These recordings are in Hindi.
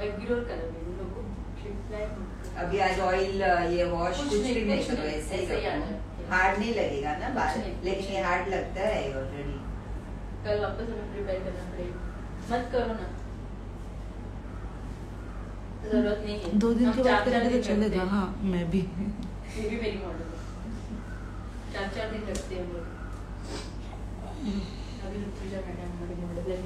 रेगुलर कलर में इन लोगों अभी आज ऑयल ये वॉश कुछ भी नहीं करो, ऐसे ही हार्ड नहीं लगेगा ना बाल, लेकिन ये हार्ड लगता है ऑलरेडी। कल वापस हमें प्रिपेयर करना पड़ेगा। मत करो ना, जरूरत नहीं है। 2 दिन के बाद करेंगे तो चलेगा। हाँ मैं भी, ये भी मेरी मॉडल है। 4 दिन रखते हैं हम लोग। अभी ऋतुजा मैडम हमारी मॉडल है।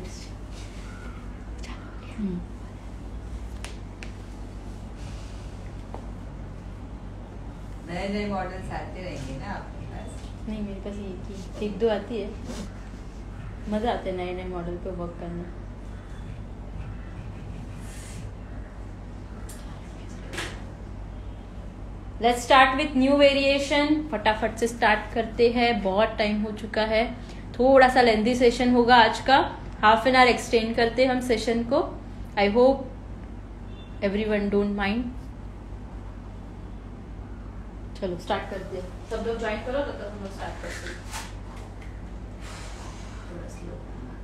नए नए मॉडल्स आते रहेंगे ना आपके पास? नहीं, मेरे पास एक दो आती है। मजा आता है नए नए मॉडल पे वर्क करना। Let's start with new variation. फटाफट से स्टार्ट करते हैं, बहुत टाइम हो चुका है। थोड़ा सा लेंथी सेशन होगा आज का, हाफ एन आवर एक्सटेंड करते हैं हम सेशन को। I hope everyone don't mind. चलो स्टार्ट करते हैं, सब लोग ज्वाइन करो तब तक हम लोग स्टार्ट करते हैं।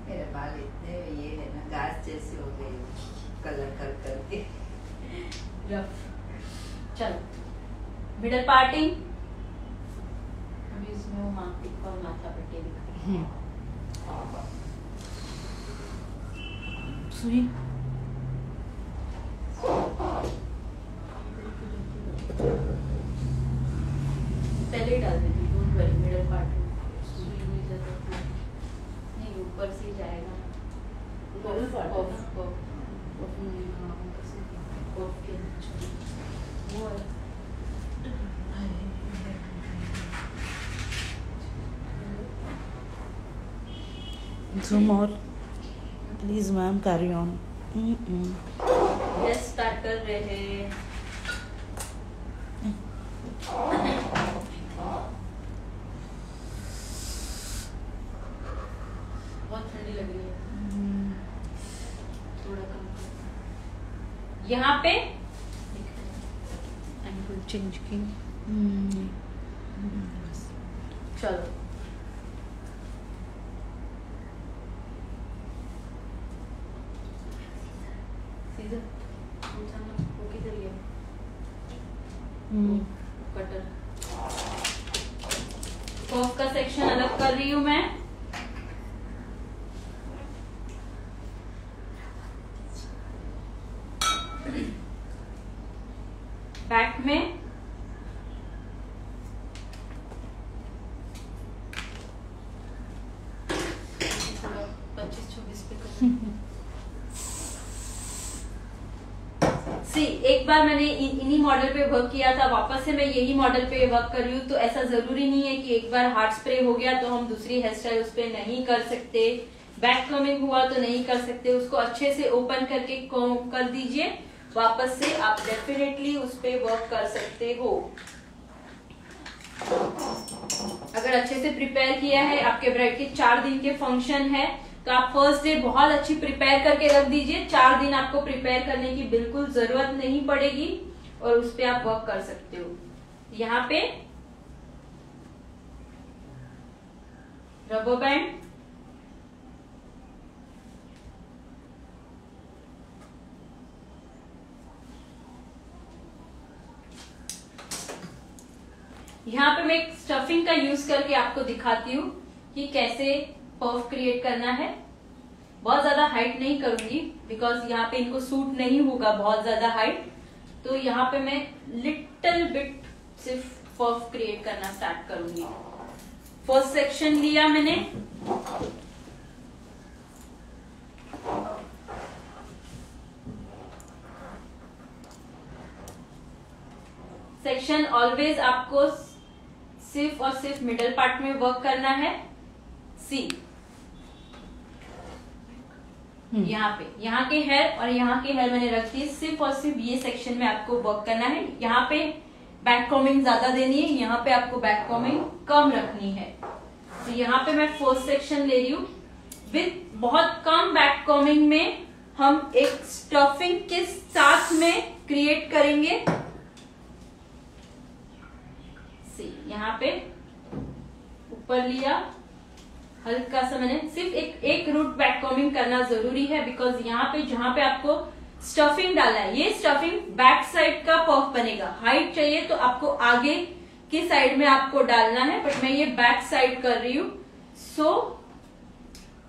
मेरे बाल इतने ये है ना, घास जैसे हो गए, कलर कर करके रफ। चलो मिडल पार्टिंग। अभी इसमें वो माथा और माथा पट्टी दिखाई। सुई पहले ही डाल देती, डोंट वरी। मिडल पार्ट सुई में जरूरत नहीं, ऊपर से ही जाएगा। मिडल पार्ट ऑफ के वो है। Zoom और please ma'am carry on. Yes start कर रहे हैं। बहुत ठंडी लग रही है, थोड़ा कम। यहाँ पे एंगल चेंज की। चलो कटर कर्व का सेक्शन अलग कर रही हूं मैं। बैक में थोड़ा 25-26 पे एक बार मैंने इन्हीं मॉडल पे वर्क किया था, वापस से मैं यही मॉडल पे वर्क कर रही हूँ। तो ऐसा जरूरी नहीं है कि एक बार हार्ड स्प्रे हो गया तो हम दूसरी हेयर स्टाइल उस पे नहीं कर सकते। बैक कमिंग हुआ तो नहीं कर सकते, उसको अच्छे से ओपन करके कर दीजिए, वापस से आप डेफिनेटली उस पे वर्क कर सकते हो। अगर अच्छे से प्रिपेयर किया है, आपके ब्राइड के 4 दिन के फंक्शन है, तो आप फर्स्ट डे बहुत अच्छी प्रिपेयर करके रख दीजिए। 4 दिन आपको प्रिपेयर करने की बिल्कुल जरूरत नहीं पड़ेगी और उस पे आप वर्क कर सकते हो। यहाँ पे रबर बैंड, यहाँ पे मैं एक स्टफिंग का यूज करके आपको दिखाती हूँ कि कैसे पफ क्रिएट करना है। बहुत ज्यादा हाइट नहीं करूंगी बिकॉज यहाँ पे इनको सूट नहीं होगा बहुत ज्यादा हाइट, तो यहाँ पे मैं लिटिल बिट सिर्फ पफ क्रिएट करना स्टार्ट करूंगी। फर्स्ट सेक्शन लिया मैंने, सेक्शन ऑलवेज आपको सिर्फ और सिर्फ मिडल पार्ट में वर्क करना है। सी यहाँ पे, यहाँ के हेयर और यहाँ के हेयर मैंने रख दिए, सिर्फ और सिर्फ ये सेक्शन में आपको वर्क करना है। यहाँ पे बैक कॉमिंग ज्यादा देनी है, यहाँ पे आपको बैक कॉमिंग कम रखनी है। तो यहाँ पे मैं फर्स्ट सेक्शन ले रही हूँ विद बहुत कम बैक कॉमिंग में हम एक स्टफिंग के साथ में क्रिएट करेंगे। यहाँ पे ऊपर लिया, हल्का सा मैंने सिर्फ एक रूट बैक कॉमिंग करना जरूरी है बिकॉज यहाँ पे जहां पे आपको स्टफिंग डालना है। ये स्टफिंग बैक साइड का पफ बनेगा। हाइट चाहिए तो आपको आगे की साइड में आपको डालना है, बट मैं ये बैक साइड कर रही हूँ। सो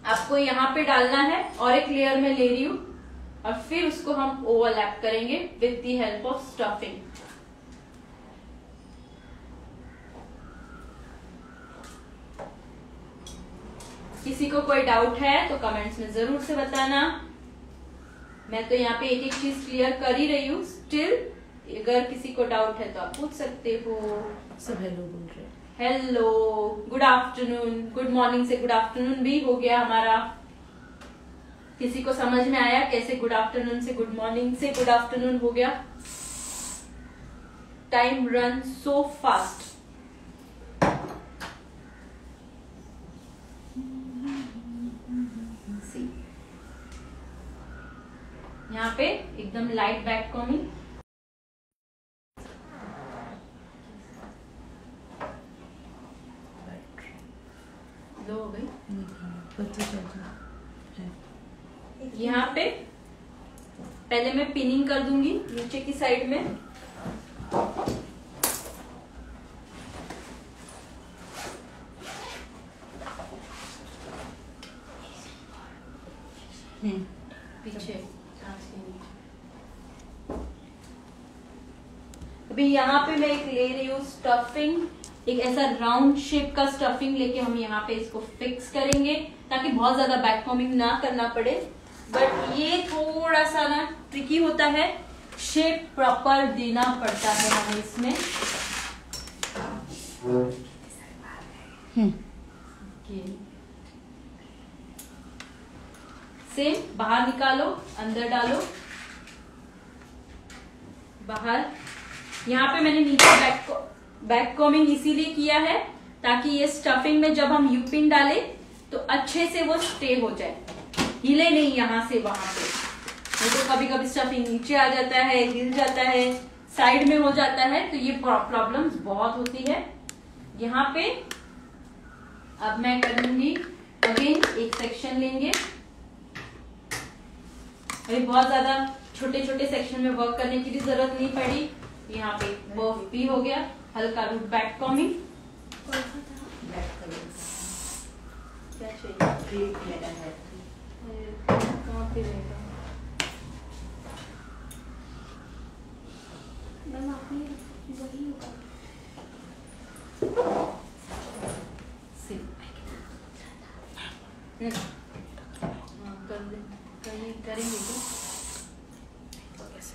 आपको यहाँ पे डालना है और एक लेयर में ले रही हूँ और फिर उसको हम ओवरलैप करेंगे with the help of stuffing. किसी को कोई डाउट है तो कमेंट्स में जरूर से बताना। मैं तो यहाँ पे एक एक चीज क्लियर कर ही रही हूँ। स्टिल अगर किसी को डाउट है तो आप पूछ सकते हो। सब हेलो बोल रहे हैं। Hello, good afternoon, good morning से गुड आफ्टरनून भी हो गया हमारा। किसी को समझ में आया कैसे गुड आफ्टरनून से गुड मॉर्निंग से गुड आफ्टरनून हो गया? Time run so fast. यहाँ पे एकदम लाइट बैक कॉमिंग। लो हो गई। यहाँ पे पहले मैं पिनिंग कर दूंगी नीचे की साइड में। पीछे अभी यहाँ पे मैं एक ले रही हूँ स्टफिंग, एक ऐसा राउंड शेप का स्टफिंग लेके हम यहाँ पे इसको फिक्स करेंगे ताकि बहुत ज्यादा बैक कॉमिंग ना करना पड़े। बट ये थोड़ा सा ना ट्रिकी होता है, शेप प्रॉपर देना पड़ता है हमें इसमें। सेम बाहर निकालो, अंदर डालो, बाहर। यहाँ पे मैंने नीचे बैक कॉमिंग इसीलिए किया है ताकि ये स्टफिंग में जब हम यूपिन डालें तो अच्छे से वो स्टे हो जाए, हिले नहीं यहाँ से वहां पे। नहीं तो कभी कभी स्टफिंग नीचे आ जाता है, हिल जाता है, साइड में हो जाता है, तो ये प्रॉब्लम्स बहुत होती है। यहाँ पे अब मैं करूंगी अगेन एक सेक्शन लेंगे। अभी बहुत ज्यादा छोटे छोटे सेक्शन में वर्क करने की भी जरूरत नहीं पड़ी। यहाँ पे बर्फ भी हो गया, हल्का रूट बैक कॉमिंग। क्या चाहिए? कहाँ पे रहेगा? वही होगा। करेंगे तो कैसे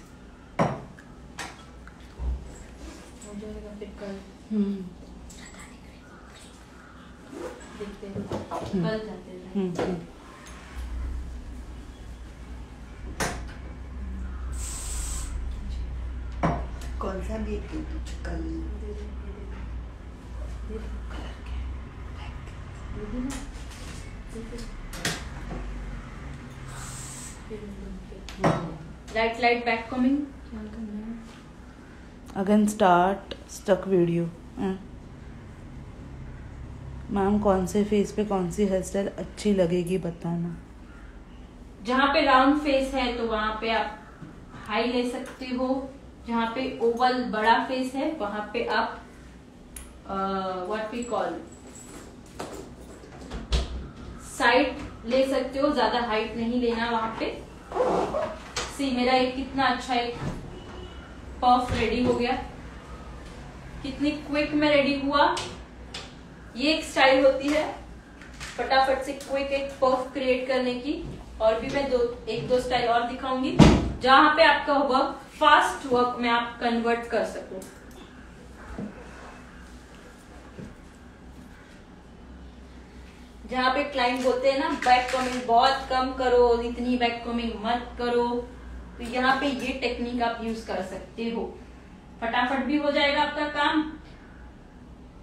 हो जाएगा फिर कल। देखते हैं कल जाते हैं। कौन सा भी कल light back combing. Again start stuck video. Ma'am कौन से फेस पे कौन सी हेयर स्टाइल अच्छी लगेगी बताना। जहाँ पे राउंड फेस है तो वहां पे आप हाई ले सकते हो। जहाँ पे ओवल बड़ा फेस है वहां पे आप व्हाट वी कॉल साइड ले सकते हो। ज्यादा हाइट नहीं लेना वहां पे। सी मेरा एक कितना अच्छा एक पफ रेडी हो गया, कितनी क्विक में रेडी हुआ। ये एक स्टाइल होती है फटाफट से क्विक एक पफ क्रिएट करने की। और भी मैं एक दो स्टाइल और दिखाऊंगी जहां पे आपका वर्क फास्ट वर्क में आप कन्वर्ट कर सको। जहां पे क्लाइंट बोलते हैं ना बैक कमिंग बहुत कम करो, इतनी बैक कमिंग मत करो, तो यहाँ पे ये टेक्निक आप यूज कर सकते हो। फटाफट भी हो जाएगा आपका काम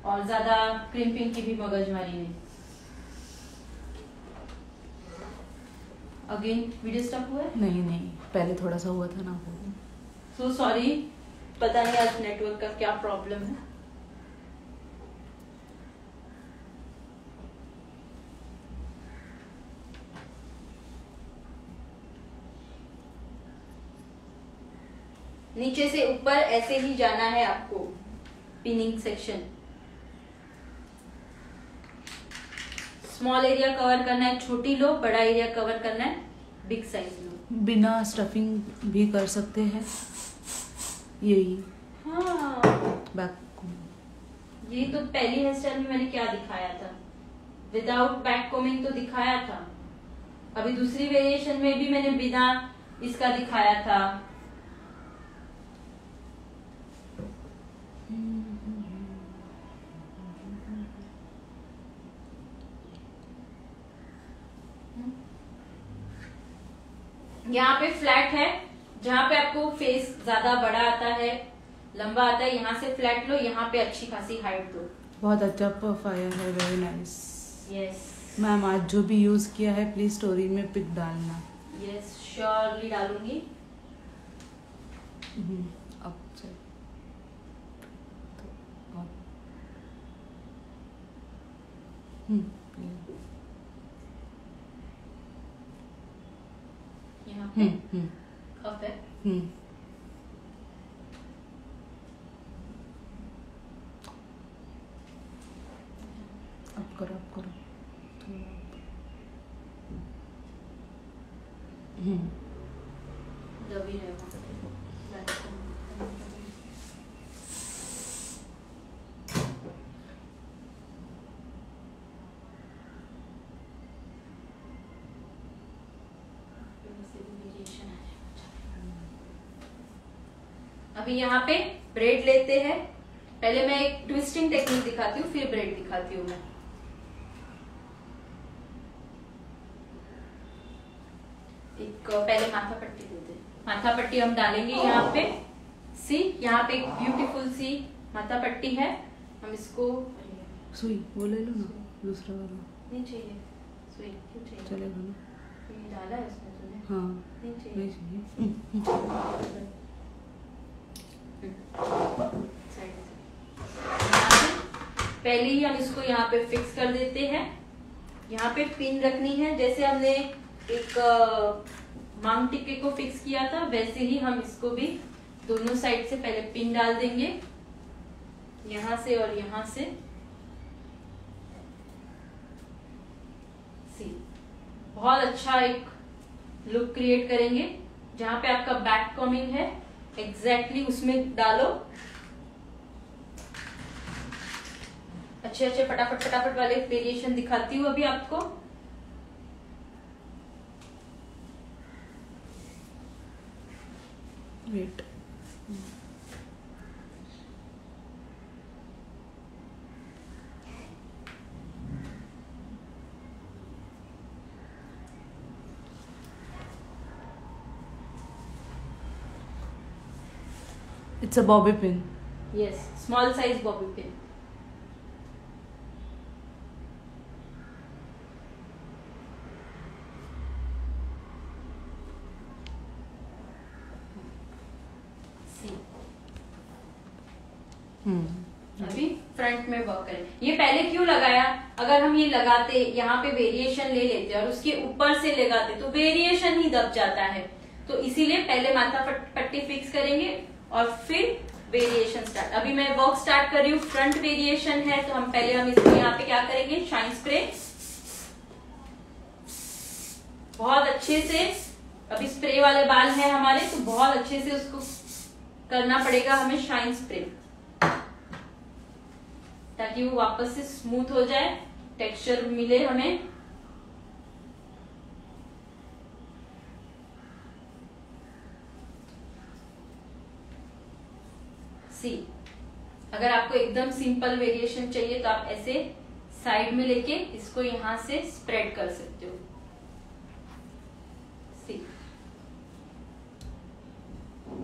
और ज्यादा क्रिम्पिंग की भी मगजमारी नहीं। अगेन वीडियो स्टॉप हुआ है? नहीं पहले थोड़ा सा हुआ था ना। सो सॉरी, पता नहीं आज नेटवर्क का क्या प्रॉब्लम है। नीचे से ऊपर ऐसे ही जाना है आपको, pinning section. Small area cover करना है, छोटी लो, बड़ा एरिया कवर करना है, बिग साइज लो। बिना स्टफिंग भी कर सकते हैं यही। हाँ, बैक ये तो पहली हेयर स्टाइल में मैंने क्या दिखाया था, विदाउट बैक कोमिंग तो दिखाया था। अभी दूसरी वेरिएशन में भी मैंने बिना इसका दिखाया था। यहाँ पे फ्लैट है, जहाँ पे आपको फेस ज्यादा बड़ा आता है, लंबा आता है, यहाँ से फ्लैट लो, यहाँ पे अच्छी खासी हाइट दो। बहुत अच्छा पफ आया है, वेरी नाइस। यस मैम आज जो भी यूज किया है प्लीज स्टोरी में पिक डालना। यस श्योरली डालूंगी। अब से तो और यहाँ पे कफ है। अब करो दबी रहेगा। अभी यहाँ पे ब्रेड लेते हैं। पहले मैं एक ट्विस्टिंग टेक्निक दिखाती हूँ, फिर ब्रेड दिखाती हूँ मैं। एक पहले माथा पट्टी देते हैं। माथा पट्टी हम डालेंगे यहाँ पे। सी यहाँ पे एक ब्यूटीफुल सी माथा पट्टी है। हम इसको सुई वो ले लो ना, दूसरा वाला नहीं चाहिए। सुई क्यों चाहिए? चलेगा ना? ये डाला है इसमें तूने? हाँ नहीं चाहिए। नहीं चाहिए। साइड से पहले ही हम इसको यहाँ पे फिक्स कर देते हैं। यहाँ पे पिन रखनी है, जैसे हमने एक मांग टिक्के को फिक्स किया था, वैसे ही हम इसको भी दोनों साइड से पहले पिन डाल देंगे, यहाँ से और यहाँ से। सी बहुत अच्छा एक लुक क्रिएट करेंगे। जहां पे आपका बैक कॉमिंग है एग्जैक्टली उसमें डालो। अच्छे फटाफट वाले वेरिएशन दिखाती हूँ अभी आपको। Wait It's a bobby pin. Yes, small size bobby pin. अभी फ्रंट में वर्क करें। ये पहले क्यों लगाया? अगर हम ये लगाते, यहाँ पे वेरिएशन ले लेते और उसके ऊपर से लगाते तो वेरिएशन ही दब जाता है। तो इसीलिए पहले माथा पट्टी फिक्स करेंगे और फिर वेरिएशन स्टार्ट। अभी मैं वर्क स्टार्ट कर रही हूँ। फ्रंट वेरिएशन है तो हम इसको यहाँ पे क्या करेंगे, शाइन स्प्रे बहुत अच्छे से। अभी स्प्रे वाले बाल हैं हमारे, तो बहुत अच्छे से उसको करना पड़ेगा हमें शाइन स्प्रे, ताकि वो वापस से स्मूथ हो जाए, टेक्सचर मिले हमें। सी अगर आपको एकदम सिंपल वेरिएशन चाहिए तो आप ऐसे साइड में लेके इसको यहां से स्प्रेड कर सकते हो। सी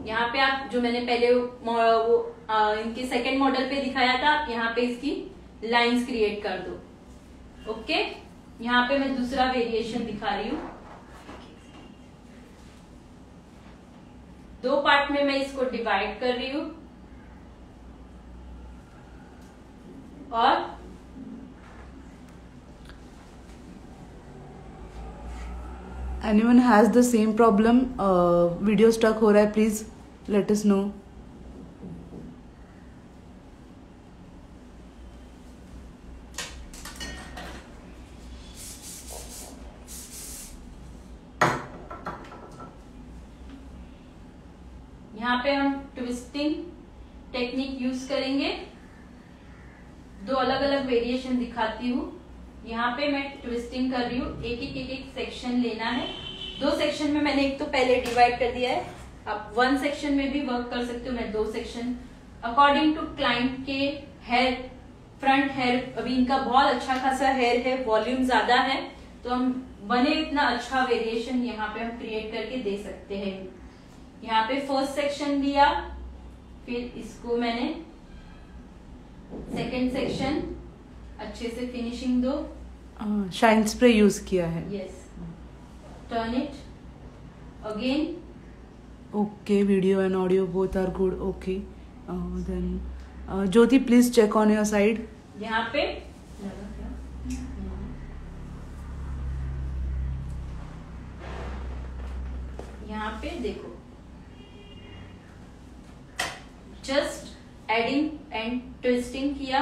यहाँ पे आप जो मैंने पहले इनके सेकंड मॉडल पे दिखाया था, आप यहाँ पे इसकी लाइंस क्रिएट कर दो। ओके, यहाँ पे मैं दूसरा वेरिएशन दिखा रही हूँ। दो पार्ट में मैं इसको डिवाइड कर रही हूँ और Anyone has the same problem? Video stuck हो रहा है, प्लीज Let us know. यहाँ पे हम ट्विस्टिंग टेक्निक यूज करेंगे। दो अलग अलग वेरिएशन दिखाती हूँ। यहाँ पे मैं ट्विस्टिंग कर रही हूँ। एक सेक्शन लेना है। 2 सेक्शन में मैंने एक तो पहले डिवाइड कर दिया है। आप 1 सेक्शन में भी वर्क कर सकते हो। मैं 2 सेक्शन अकॉर्डिंग टू क्लाइंट के हेयर, फ्रंट हेयर, अभी इनका बहुत अच्छा खासा हेयर है, वॉल्यूम ज्यादा है, तो हम बने इतना अच्छा वेरिएशन यहाँ पे हम क्रिएट करके दे सकते हैं। यहाँ पे फर्स्ट सेक्शन लिया, फिर इसको मैंने सेकेंड सेक्शन अच्छे से फिनिशिंग दो। शाइन स्प्रे यूज किया है। Yes, turn it again. Okay, video and audio both are good. Okay, then Jyoti, please check on your side. यहाँ पे देखो, जस्ट एडिंग एंड ट्विस्टिंग किया।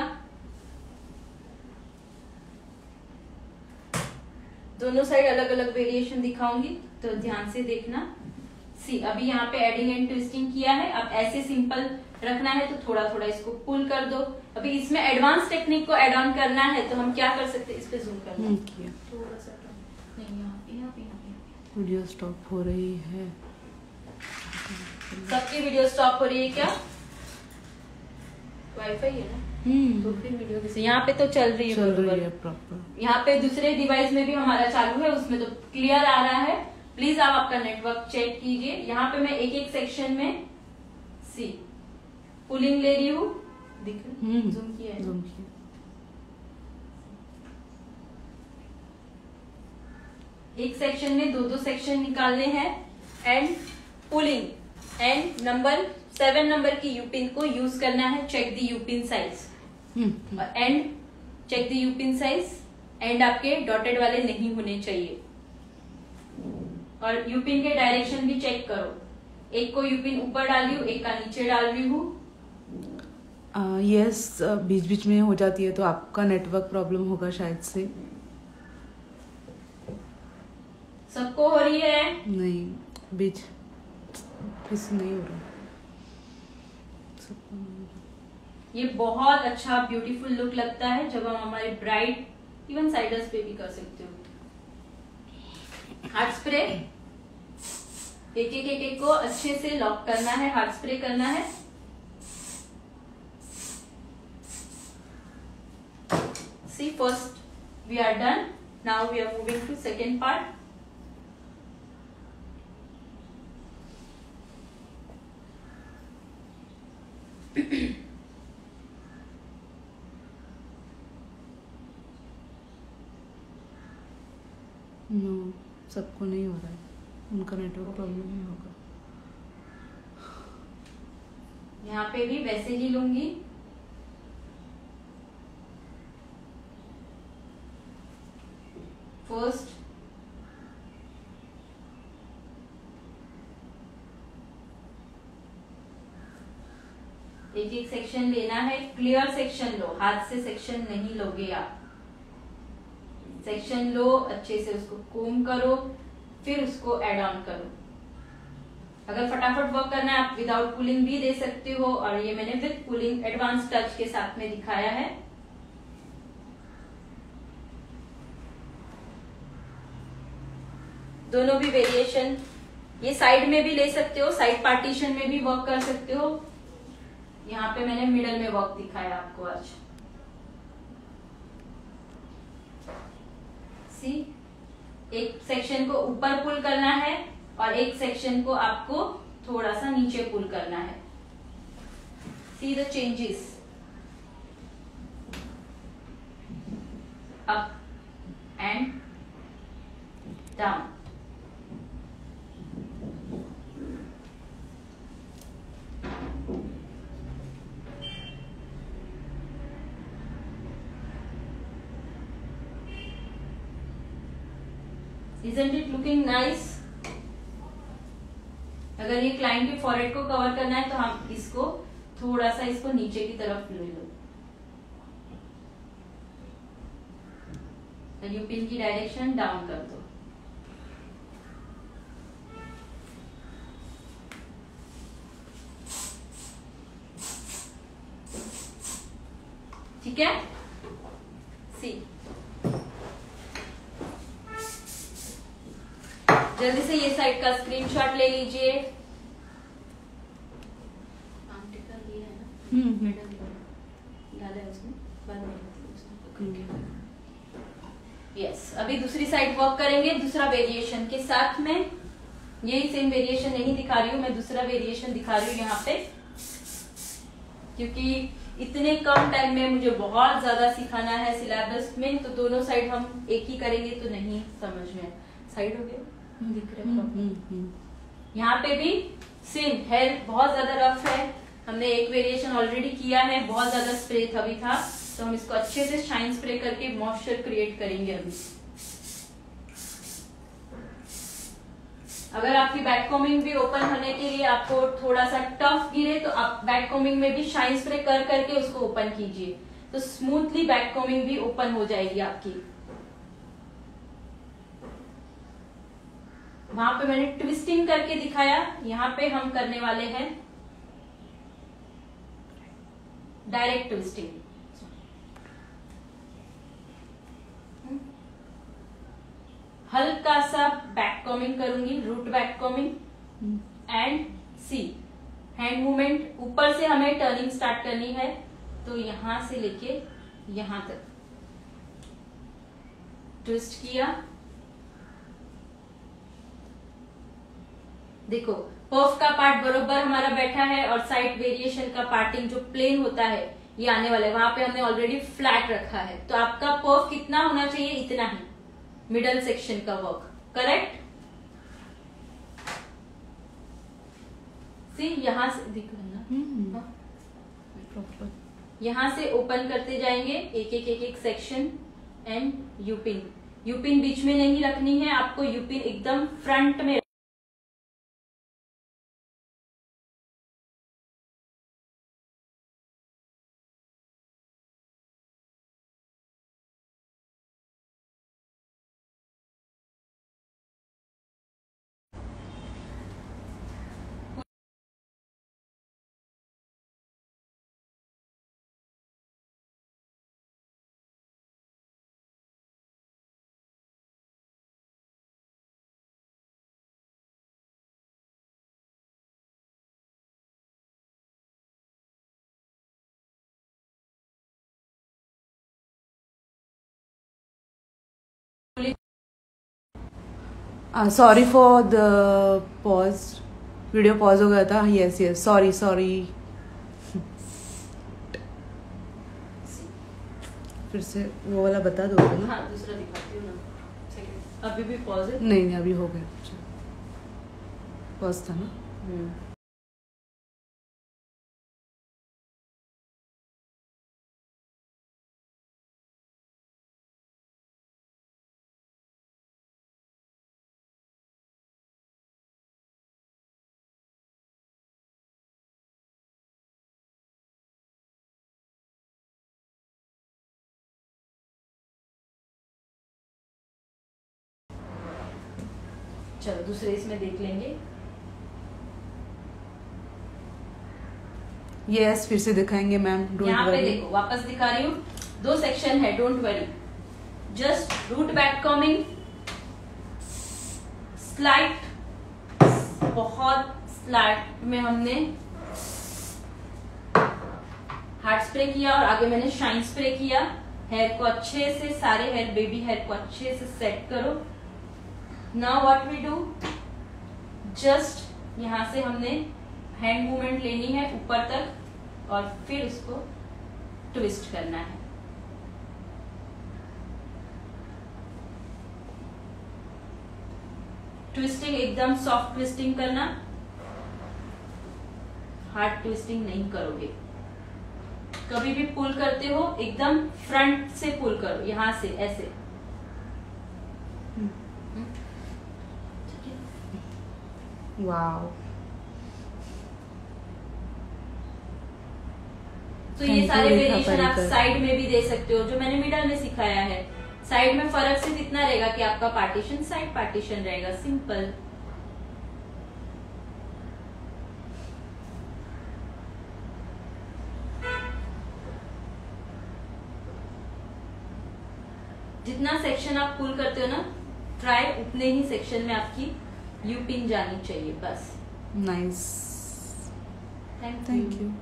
दोनों साइड अलग अलग वेरिएशन दिखाऊंगी, तो ध्यान से देखना। सी, अभी यहाँ पे एडिंग एंड ट्विस्टिंग किया है। अब ऐसे सिंपल रखना है तो थोड़ा थोड़ा इसको पुल कर दो। अभी इसमें एडवांस टेक्निक को एड ऑन करना है, तो हम क्या कर सकते हैं, इस पे जूम करना है थोड़ा सा। नहीं, यहाँ पे वीडियो स्टॉप हो रही है। सबकी वीडियो स्टॉप हो रही है क्या? वाईफाई है ना, तो फिर वीडियो कैसे? यहाँ पे तो चल रही है प्रॉपर। यहाँ पे दूसरे डिवाइस में भी हमारा चालू है, उसमें तो क्लियर आ रहा है। प्लीज आप आपका नेटवर्क चेक कीजिए। यहाँ पे मैं एक सेक्शन में सी पुलिंग ले रही हूँ। दिख रहा? जूम किया है। एक सेक्शन में दो सेक्शन निकालने हैं and pulling, and number 7 number की यूपिन को यूज करना है। Check the U pin size, and check the U pin size. And आपके डॉटेड वाले नहीं होने चाहिए, और यूपिन के डायरेक्शन भी चेक करो। एक को यूपिन ऊपर डाल रही हूँ, एक का नीचे डाल रही हूँ। यस, बीच बीच में हो जाती है, तो आपका नेटवर्क प्रॉब्लम होगा शायद से। सबको हो रही है? नहीं, बीच किसी नहीं हो रहा। ये बहुत अच्छा ब्यूटीफुल लुक लगता है जब हम हमारे ब्राइड, इवन साइडर्स पे भी कर सकते हो। हार्ड स्प्रे एक को अच्छे से लॉक करना है, हार्ड स्प्रे करना है। See, first we are done, now we are moving to second part. No, सबको नहीं हो रहा है, उनका नेटवर्क प्रॉब्लम नहीं होगा। यहाँ पे भी वैसे ही लूंगी। फर्स्ट एक सेक्शन लेना है, क्लियर सेक्शन लो, हाथ से सेक्शन नहीं लोगे आप। सेक्शन लो, अच्छे से उसको कोम करो, फिर उसको एड ऑन करो। अगर फटाफट वर्क करना है आप विदाउट पुलिंग भी दे सकते हो, और ये मैंने विद पुलिंग एडवांस टच के साथ में दिखाया है। दोनों भी वेरिएशन, ये साइड में भी ले सकते हो, साइड पार्टीशन में भी वर्क कर सकते हो। यहाँ पे मैंने मिडल में वर्क दिखाया आपको आज। सी, एक सेक्शन को ऊपर पुल करना है और एक सेक्शन को आपको थोड़ा सा नीचे पुल करना है। See the changes, up and down. Isn't it looking nice? अगर ये क्लाइंट के फॉरहेड को कवर करना है तो हम इसको थोड़ा सा इसको नीचे की तरफ ले लो, यू पिन की डायरेक्शन डाउन कर दो। ठीक है, सी जल्दी से ये साइड का स्क्रीनशॉट ले लीजिए। यस, अभी दूसरी साइड वर्क करेंगे दूसरा वेरिएशन के साथ में। यही सेम वेरिएशन नहीं दिखा रही हूँ मैं, दूसरा वेरिएशन दिखा रही हूँ यहाँ पे, क्योंकि इतने कम टाइम में मुझे बहुत ज्यादा सिखाना है सिलेबस में, तो दोनों साइड हम एक ही करेंगे तो नहीं समझ में। साइड हो गया दिख रहा है। यहाँ पे भी सेम, हेयर बहुत ज्यादा रफ है, हमने एक वेरिएशन ऑलरेडी किया है, बहुत ज्यादा स्प्रे अभी था, तो हम इसको अच्छे से शाइन स्प्रे करके मॉइस्चर क्रिएट करेंगे अभी। अगर आपकी बैक कॉम्बिंग भी ओपन होने के लिए आपको थोड़ा सा टफ गिरे तो आप बैक कॉम्बिंग में भी शाइन स्प्रे कर करके उसको ओपन कीजिए, तो स्मूथली बैक कॉम्बिंग भी ओपन हो जाएगी आपकी। वहां पे मैंने ट्विस्टिंग करके दिखाया, यहाँ पे हम करने वाले हैं डायरेक्ट ट्विस्टिंग। हल्का सा बैक कॉमिंग करूंगी, root back combing and see hand movement. ऊपर से हमें टर्निंग स्टार्ट करनी है, तो यहां से लेके यहां तक ट्विस्ट किया। देखो पफ का पार्ट बरोबर हमारा बैठा है और साइड वेरिएशन का पार्टिंग जो प्लेन होता है ये आने वाला है, वहां पे हमने ऑलरेडी फ्लैट रखा है, तो आपका पफ कितना होना चाहिए, इतना ही मिडल सेक्शन का वर्क। करेक्ट, सी यहां से दिख रहा ना, यहां से ओपन करते जाएंगे एक एक सेक्शन एंड यूपिन। यूपिन बीच में नहीं रखनी है आपको, यूपिन एकदम फ्रंट में। Sorry for the pause, video pause हो गया था। Yes yes, sorry sorry. फिर से वो वाला बता दो ना। हाँ, दूसरा दिखाती हूँ ना। सेकंड, अभी भी पॉज है? नहीं अभी हो गया, पॉज था ना। चलो दूसरे इसमें देख लेंगे। यस, फिर से दिखाएंगे मैम, डोंट यहाँ पे वरी। देखो वापस दिखा रही हूँ, 2 सेक्शन है, don't worry. Just root back combing, slight, बहुत स्लाइट में हमने हार्ड स्प्रे किया और आगे मैंने शाइन स्प्रे किया। हेयर को अच्छे से, सारे हेयर, बेबी हेयर को अच्छे से सेट करो। Now what we do, just यहां से हमने हैंड मूवमेंट लेनी है ऊपर तक और फिर उसको ट्विस्ट करना है। ट्विस्टिंग एकदम सॉफ्ट ट्विस्टिंग करना, हार्ड ट्विस्टिंग नहीं करोगे। कभी भी पुल करते हो एकदम फ्रंट से पुल करो, यहां से ऐसे। वाओ, तो ये सारे वेरिएशन आप साइड में भी दे सकते हो, जो मैंने मिडल में सिखाया है। साइड में फर्क सिर्फ इतना रहेगा कि आपका पार्टीशन साइड पार्टीशन रहेगा, सिंपल। जितना सेक्शन आप पुल करते हो ना ट्राई, उतने ही सेक्शन में आपकी यू पिन जानी चाहिए, बस। Nice, thank you.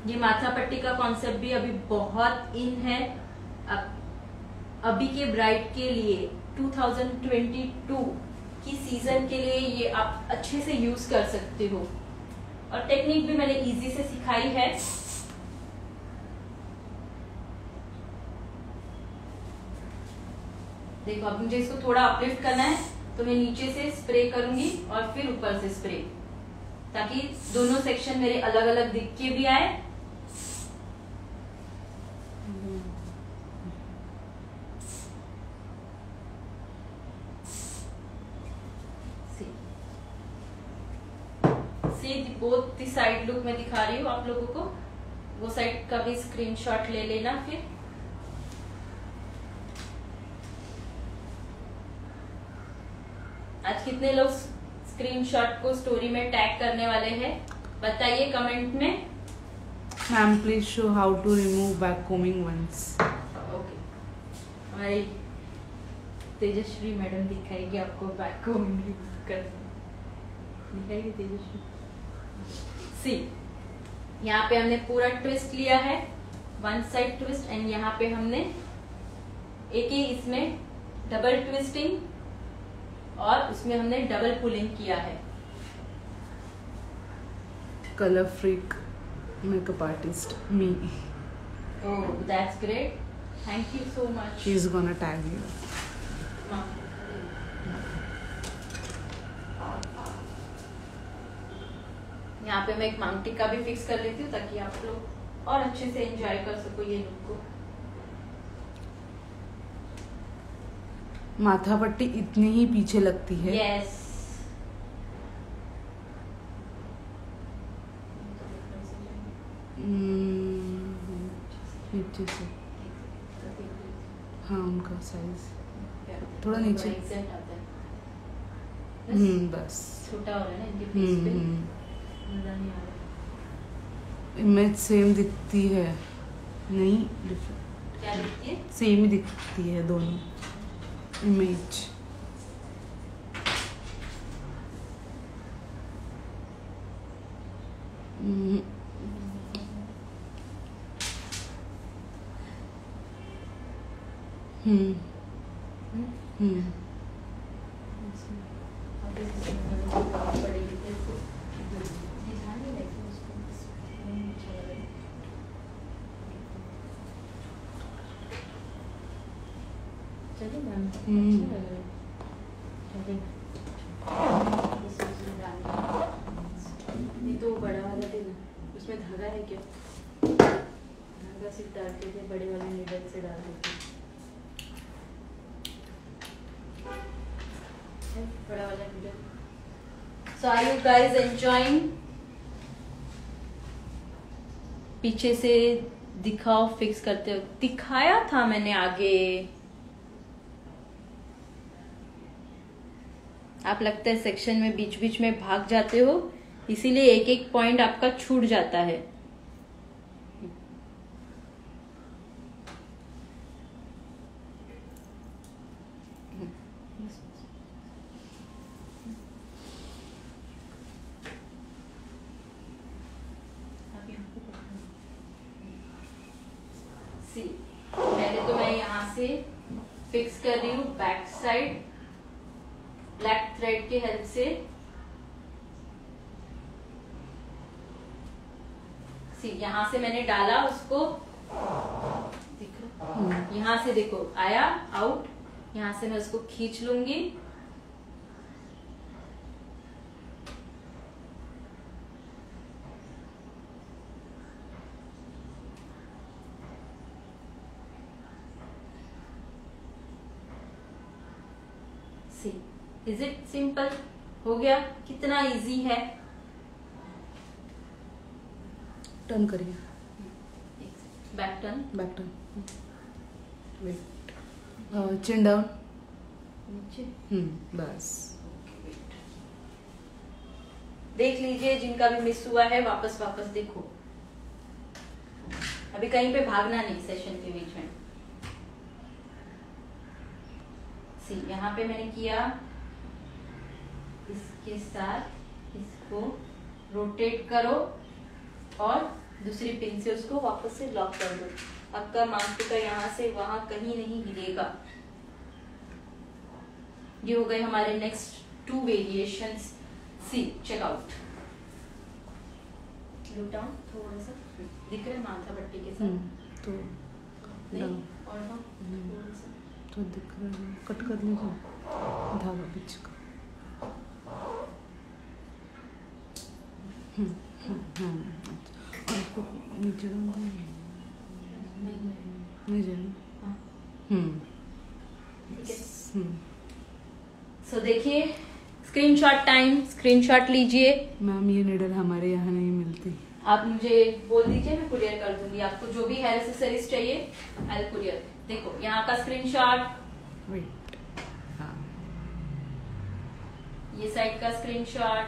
ये माथा पट्टी का कॉन्सेप्ट भी अभी बहुत इन है। अभी के ब्राइड के लिए 2022 की सीजन के लिए ये आप अच्छे से यूज कर सकते हो, और टेक्निक भी मैंने इजी से सिखाई है। देखो अब मुझे इसको थोड़ा अपलिफ्ट करना है, तो मैं नीचे से स्प्रे करूंगी और फिर ऊपर से स्प्रे, ताकि दोनों सेक्शन मेरे अलग अलग दिख के भी आए। बोथ दी साइड लुक में दिखा रही हूँ आप लोगों को, वो साइड का भी स्क्रीनशॉट ले लेना। फिर आज कितने लोग स्क्रीनशॉट को स्टोरी में टैग करने वाले हैं बताइए कमेंट में। Ma'am please show how to remove back combing once. Okay, हमारी तेजस्वी मैडम दिखाएगी आपको बैक कोमिंग करना, दिखाएगी तेजस्वी। सी, यहाँ पे हमने पूरा ट्विस्ट लिया है, वन साइड ट्विस्ट, एंड यहाँ पे हमने एक ही इसमें डबल ट्विस्टिंग और उसमें हमने डबल पुलिंग किया है। Colour freak makeup artist me. Oh that's great, thank you so much. She is gonna tag you. यहाँ पे मैं एक मांग टिक्का भी फिक्स कर लेती हूँ, ताकि आप लोग और अच्छे से एंजॉय कर सको ये लुक को। माथा पट्टी इतनी ही पीछे लगती है। यस, नीचे से, हाँ उनका साइज थोड़ा नीचे। बस छोटा हो रहा है ना इनके फेस पे, मजा नहीं आ रहा। इमेज सेम दिखती है, नहीं डिफरेंट। क्या दिखती है? सेम ही दिखती है दोनों इमेज। ये तो बड़ा वाला थे ना, उसमें धागा है क्या? धागा सिर्फ डालते थे, बड़े वाले नीडल से डालते थे। बड़ा वाला needle. So are you guys enjoying? पीछे से दिखाओ, फिक्स करते हो, दिखाया था मैंने आगे। आप लगता है सेक्शन में बीच बीच में भाग जाते हो, इसीलिए एक एक पॉइंट आपका छूट जाता है। पहले तो मैं यहाँ से फिक्स कर रही हूँ बैक साइड ब्लैक थ्रेड की हेल्प से। यहाँ से मैंने डाला उसको, देखो यहाँ से देखो आया आउट, यहाँ से मैं उसको खींच लूंगी। Is it simple? हो गया? कितना इजी है। टर्न करिए, back turn, back turn, wait, chin down, नीचे। बस। देख लीजिए, जिनका भी मिस हुआ है वापस देखो। अभी कहीं पे भागना नहीं सेशन के बीच में। सी, यहाँ पे मैंने किया, इसके साथ इसको रोटेट करो और दूसरी पिन से उसको वापस से लॉक कर दो। आपका मांसपेशियां यहाँ से वहां कहीं नहीं हिलेगा। ये हो गए हमारे नेक्स्ट 2 वेरिएशंस। सी, चेक आउट। लुक डाउन, थोड़ा सा दिख रहा है माथा पट्टी के साथ? तो नहीं, और हाँ, थोड़ा सा तो दिख रहा है, कट कर लीजिए धागा बीच का। और इसको नीचे डाल दो, नहीं जाए। सो देखिए, स्क्रीनशॉट टाइम, स्क्रीनशॉट लीजिए। मैम ये नीडल हमारे यहाँ नहीं मिलती। आप मुझे बोल दीजिए, मैं कुरियर कर दूंगी। आपको जो भी हेयर एक्सेसरीज चाहिए आई विल कुरियर। देखो यहाँ का स्क्रीनशॉट, वेट, हाँ, ये साइड का screenshot,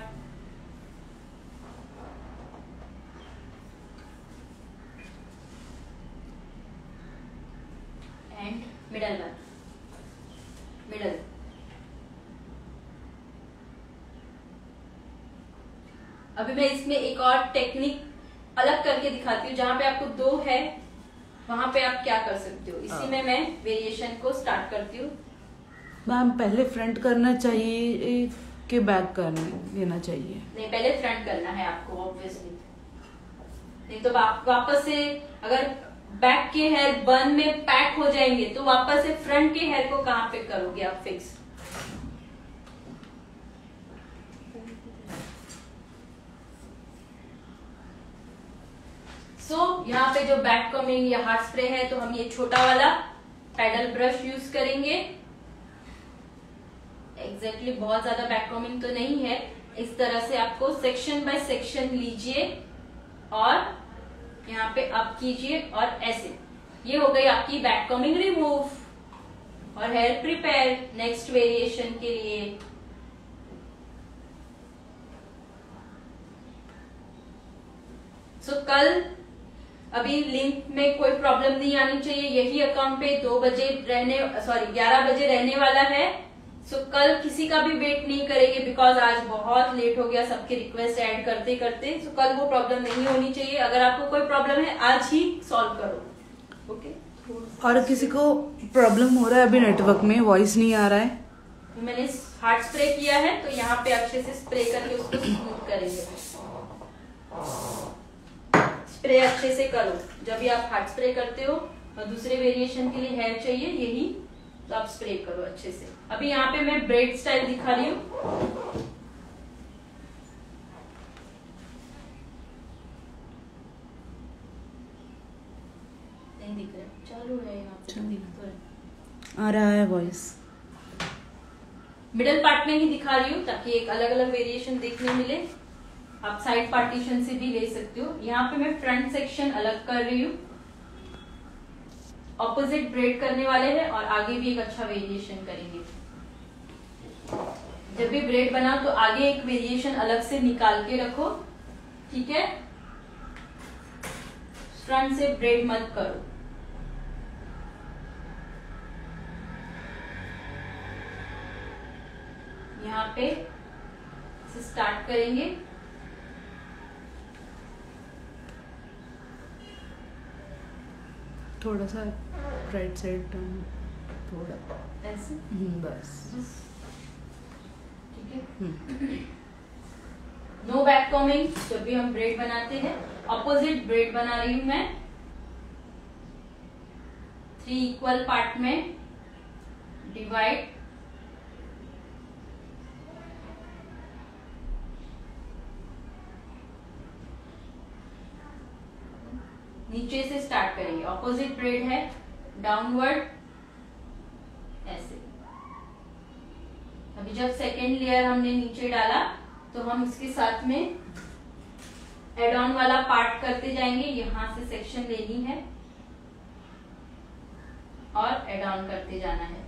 and middle one, middle. अभी मैं इसमें एक और टेक्निक अलग करके दिखाती हूँ। जहां पे आपको 2 है वहां पे आप क्या कर सकते हो। इसी में मैं वेरिएशन को स्टार्ट करती हूँ। मैम पहले फ्रंट करना चाहिए कि बैक करने लेना चाहिए? नहीं, पहले फ्रंट करना है आपको ऑब्वियसली। नहीं तो वापस से अगर बैक के हेयर बन में पैक हो जाएंगे तो वापस से फ्रंट के हेयर को कहाँ पे करोगे आप फिक्स? यहाँ पे जो बैक कॉमिंग या हार्ड स्प्रे है तो हम ये छोटा वाला पैडल ब्रश यूज करेंगे। एग्जैक्टली बहुत ज्यादा बैक कॉमिंग तो नहीं है। इस तरह से आपको सेक्शन बाय सेक्शन लीजिए और यहाँ पे अप कीजिए और ऐसे। ये हो गई आपकी बैक कॉमिंग रिमूव और हेयर प्रिपेयर नेक्स्ट वेरिएशन के लिए। कल अभी लिंक में कोई प्रॉब्लम नहीं आनी चाहिए। यही अकाउंट पे 11 बजे रहने वाला है। कल किसी का भी वेट नहीं करेंगे बिकॉज आज बहुत लेट हो गया सबके रिक्वेस्ट ऐड करते करते। कल वो प्रॉब्लम नहीं होनी चाहिए। अगर आपको कोई प्रॉब्लम है आज ही सॉल्व करो। ओके। और किसी को प्रॉब्लम हो रहा है अभी नेटवर्क में, वॉइस नहीं आ रहा है, मैंने हार्ड स्प्रे किया है तो यहाँ पे अच्छे से स्प्रे करके उसको स्मूथ करेंगे। स्प्रे अच्छे से करो। जब भी आप हार्ड स्प्रे करते हो और दूसरे वेरिएशन के लिए हेयर चाहिए यही तो आप स्प्रे करो अच्छे से। अभी यहाँ पे मैं ब्रेड स्टाइल दिखा रही हूँ। नहीं दिख रहा, चालू है यहाँ पे, आ रहा है वॉइस। मिडल पार्ट में ही दिखा रही हूँ ताकि एक अलग अलग वेरिएशन देखने मिले। आप साइड पार्टीशन से भी ले सकते हो। यहाँ पे मैं फ्रंट सेक्शन अलग कर रही हूँ। ऑपोजिट ब्रेड करने वाले हैं और आगे भी एक अच्छा वेरिएशन करेंगे। जब भी ब्रेड बना तो आगे एक वेरिएशन अलग से निकाल के रखो, ठीक है। फ्रंट से ब्रेड मत करो। यहाँ पे से स्टार्ट करेंगे। थोड़ा सा राइट साइड टर्न, थोड़ा ऐसे बस, ठीक है। No back combing. जब भी हम ब्रेड बनाते हैं ऑपोजिट ब्रेड बना रही हूं मैं। 3 इक्वल पार्ट में डिवाइड। नीचे से स्टार्ट करेंगे। ऑपोजिट ब्रेड है, डाउनवर्ड ऐसे। अभी जब सेकेंड लेयर हमने नीचे डाला तो हम इसके साथ में एड ऑन वाला पार्ट करते जाएंगे। यहां से सेक्शन लेनी है और एड ऑन करते जाना है।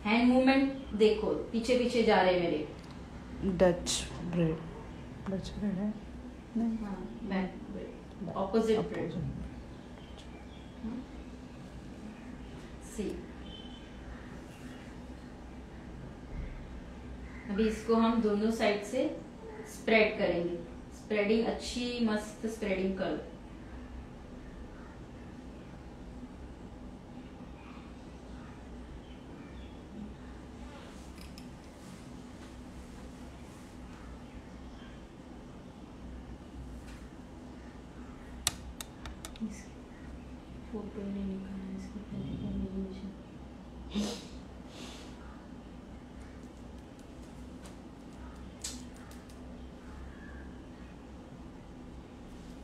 हैंड मूवमेंट देखो, पीछे पीछे जा रहे मेरे। डच ब्रेड है नहीं, बैक ऑपोजिट ब्रेड। सी अभी इसको हम दोनों साइड से स्प्रेड करेंगे। स्प्रेडिंग अच्छी मस्त स्प्रेडिंग करो। फोटो नहीं निकाला इसके पहले कॉम्बिनेशन।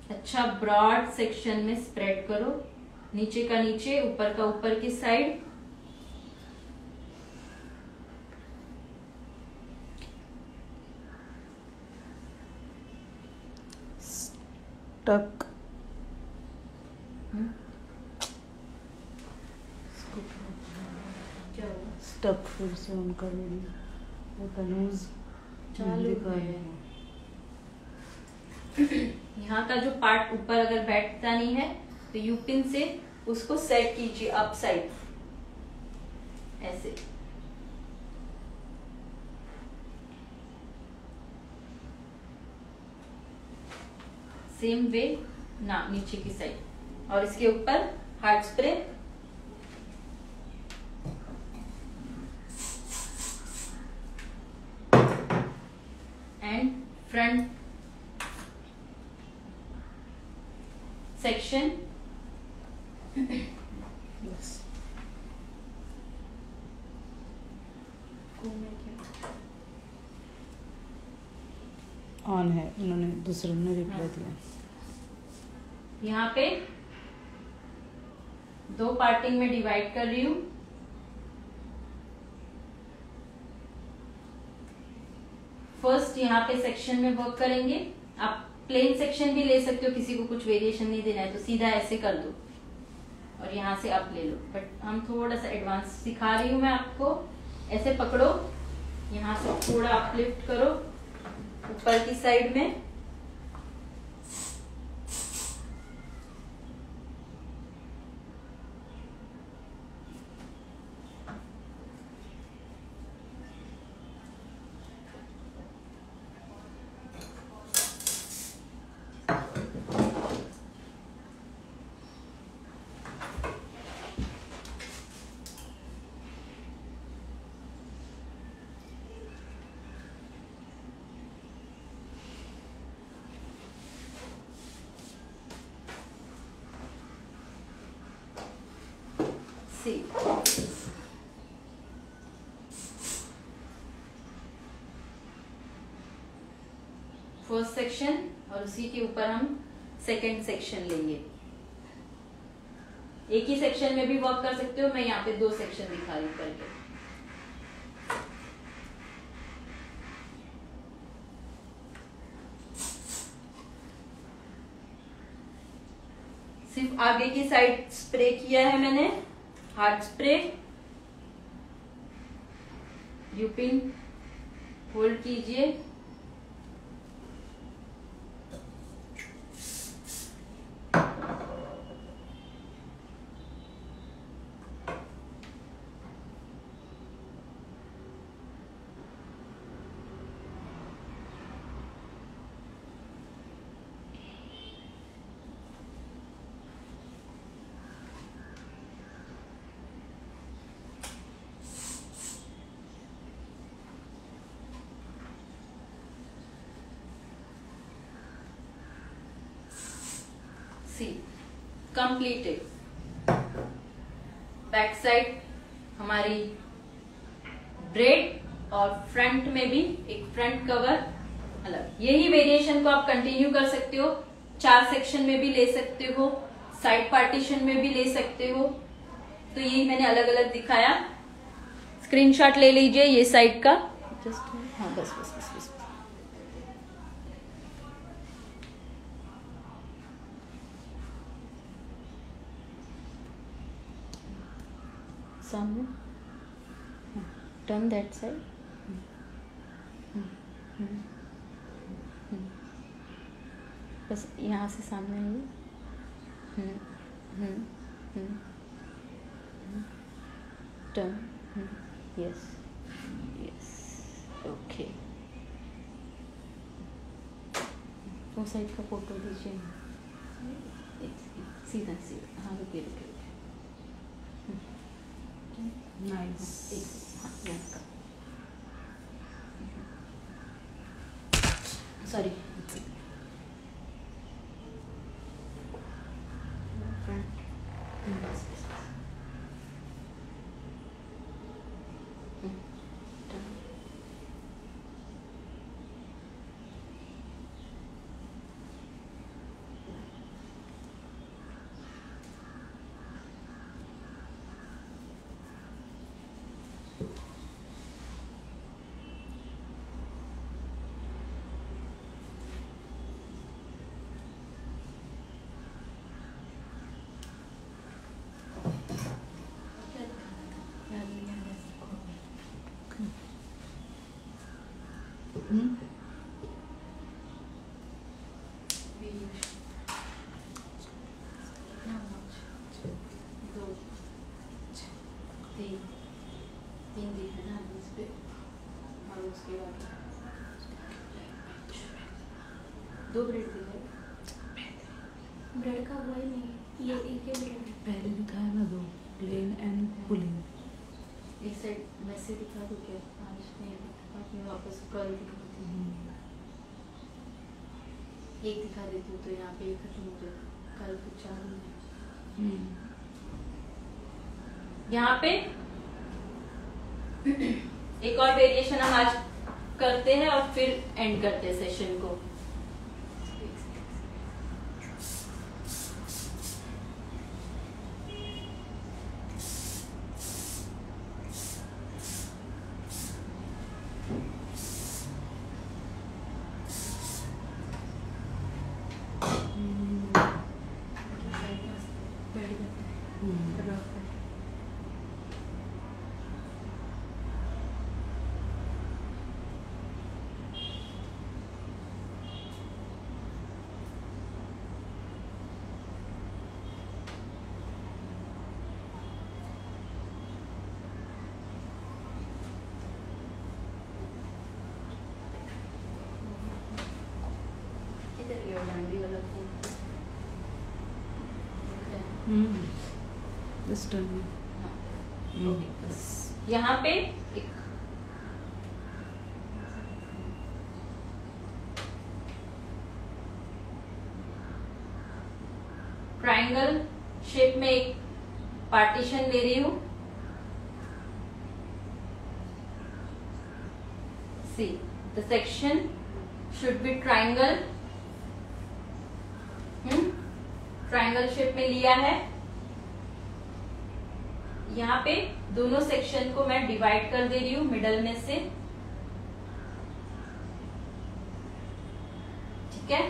अच्छा ब्रॉड सेक्शन में स्प्रेड करो, नीचे का नीचे, ऊपर का ऊपर की साइड। टक क्या हुआ? स्टक फिर से उनका वीडियो वो तनूज चालू दिखा है। रही यहाँ का जो पार्ट ऊपर अगर बैठता नहीं है तो यू पिन से उसको सेट कीजिए अप साइड ऐसे। सेम वे ना नीचे की साइड, और इसके ऊपर hard spray. And front section. Yes on है, उन्होंने दूसरे ने रिप्लाई दिया। यहाँ पे दो पार्टिंग में डिवाइड कर रही हूं। फर्स्ट यहाँ पे सेक्शन में वर्क करेंगे। आप प्लेन सेक्शन भी ले सकते हो, किसी को कुछ वेरिएशन नहीं देना है तो सीधा ऐसे कर दो और यहाँ से अप ले लो। बट हम थोड़ा सा एडवांस सिखा रही हूँ मैं आपको। ऐसे पकड़ो, यहाँ से थोड़ा अपलिफ्ट करो ऊपर की साइड में। सी फर्स्ट सेक्शन और उसी के ऊपर हम सेकेंड सेक्शन लेंगे। एक ही सेक्शन में भी वर्क कर सकते हो, मैं यहाँ पे दो सेक्शन दिखा रही हूँ करके। सिर्फ आगे की साइड स्प्रे किया है मैंने, hard spray. You pin hold कीजिए। कंप्लीटेड। बैक साइड हमारी ब्रेड और फ्रंट में भी एक फ्रंट कवर अलग। यही वेरिएशन को आप कंटिन्यू कर सकते हो, 4 सेक्शन में भी ले सकते हो, साइड पार्टीशन में भी ले सकते हो। तो यही मैंने अलग अलग दिखाया। स्क्रीनशॉट ले लीजिए ये साइड का। जस्ट हाँ बस बस बस बस। सामने टर्न दैट साइड। बस यहाँ से सामने आइए। टर्न। Yes yes okay. वो साइड का फोटो दीजिए। सीधा सीधा हाँ रुकिए रुकिए। नाइस। सॉरी तीन दिख रहा है इस पे और उसके बाद 2 ब्रेड दिख रहे। ब्रेड का हुआ ही नहीं, ये एक ही ब्रेड है। पहले दिखाया ना 2 प्लेन एंड पुलिंग। एक साइड वैसे दिखा दो क्या? आज नहीं आपने वापस कल दिखा दी। एक दिखा देती हूँ तो यहाँ पे खत्म हो जाएगा। कल कुछ चालू है। यहाँ पे एक और वेरिएशन हम आज करते हैं और फिर एंड करते हैं सेशन को। This turn. यहाँ पे एक ट्रायंगल शेप में एक पार्टीशन ले रही हूँ। See, the section should be triangle. Triangle shape में लिया है। यहाँ पे दोनों सेक्शन को मैं डिवाइड कर दे रही हूँ मिडल में से। ठीक है,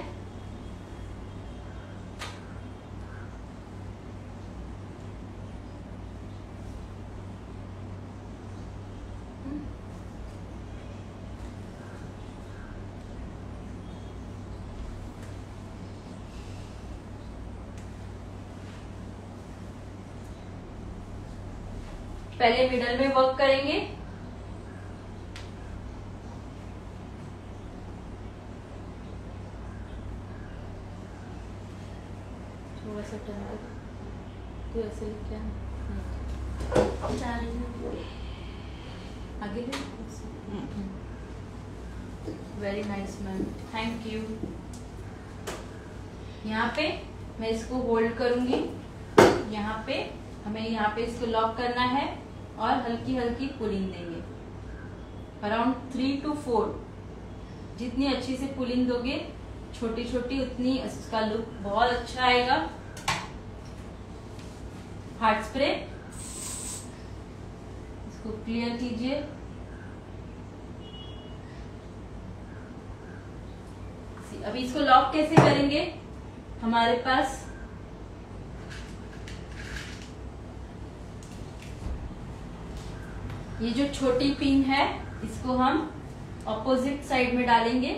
पहले मिडल में वर्क करेंगे। थोड़ा सा टर्न कर, तो ऐसे क्या आगे very nice ma'am, thank you. यहाँ पे मैं इसको होल्ड करूंगी यहाँ पे, हमें यहाँ पे इसको लॉक करना है और हल्की हल्की पुलिंग देंगे अराउंड 3 to 4। जितनी अच्छी से पुलिंग दोगे छोटी छोटी, उतनी इसका लुक बहुत अच्छा आएगा। हार्ड स्प्रे इसको क्लियर कीजिए। अभी इसको लॉक कैसे करेंगे, हमारे पास ये जो छोटी पिन है इसको हम ऑपोजिट साइड में डालेंगे।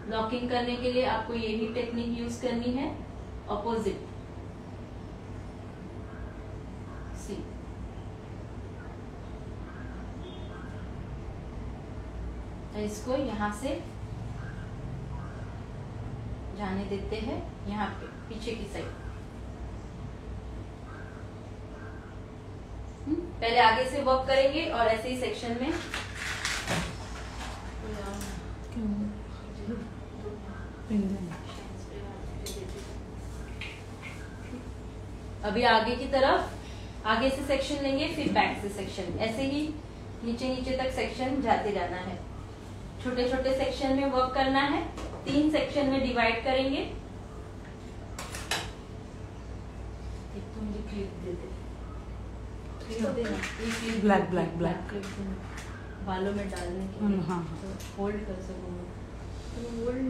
लॉकिंग करने के लिए आपको यही टेक्निक यूज करनी है, ऑपोजिट। तो इसको यहां से जाने देते हैं यहाँ पे पीछे की साइड। पहले आगे से वर्क करेंगे और ऐसे ही सेक्शन में अभी आगे की तरफ, आगे से सेक्शन लेंगे फिर बैक से सेक्शन, ऐसे ही नीचे नीचे तक सेक्शन जाते जाना है। छोटे छोटे सेक्शन में वर्क करना है, 3 सेक्शन में डिवाइड करेंगे। एक तो मुझे क्लिप दे दे, ब्लैक ब्लैक ब्लैक बालों में डालने के लिए, हाँ तो होल्ड कर सकूंगा। तो होल्ड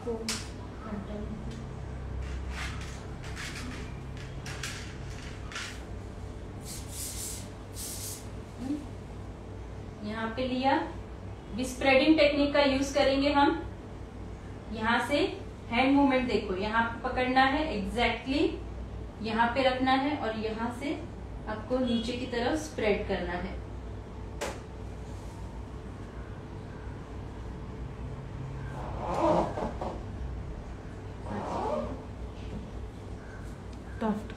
को यहाँ पे लिया। स्प्रेडिंग टेक्निक का यूज करेंगे हम। यहाँ से हैंड मूवमेंट देखो, यहाँ पे पकड़ना है एग्जैक्टली, यहाँ पे रखना है और यहाँ से आपको नीचे की तरफ स्प्रेड करना है। टफ्ट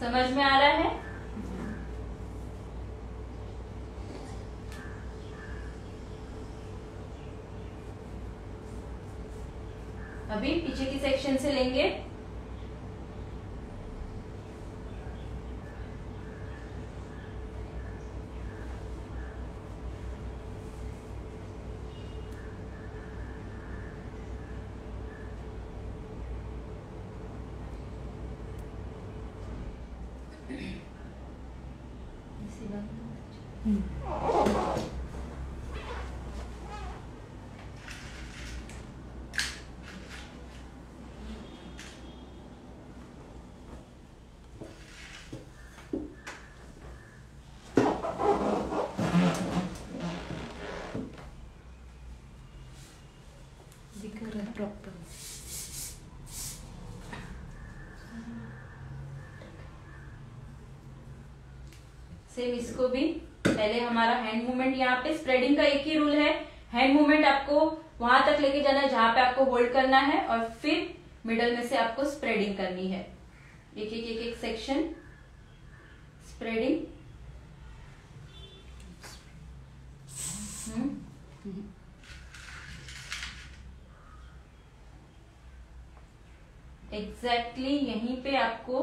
समझ में आ रहा है? अभी पीछे की सेक्शन से लेंगे। प्रॉपर सेम इसको भी पहले हमारा हैंड मूवमेंट, यहाँ पे स्प्रेडिंग का एक ही रूल है, हैंड मूवमेंट आपको वहां तक लेके जाना है जहां पे आपको होल्ड करना है और फिर मिडल में से आपको स्प्रेडिंग करनी है। एक सेक्शन स्प्रेडिंग। एग्जैक्टली यहीं पे आपको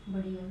बढ़िया।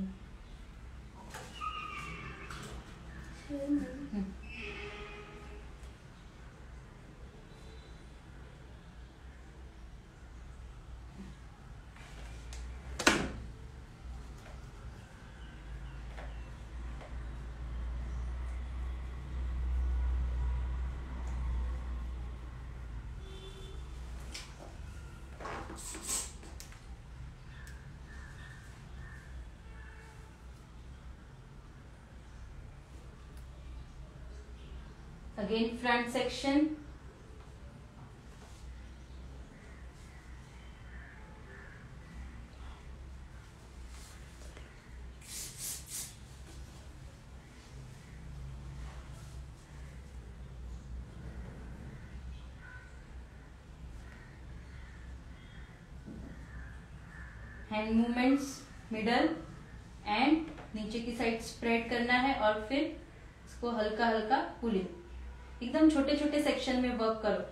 Again front section, hand movements middle and नीचे की साइड स्प्रेड करना है और फिर इसको हल्का हल्का पुलिंग, एकदम छोटे छोटे सेक्शन में वर्क करो।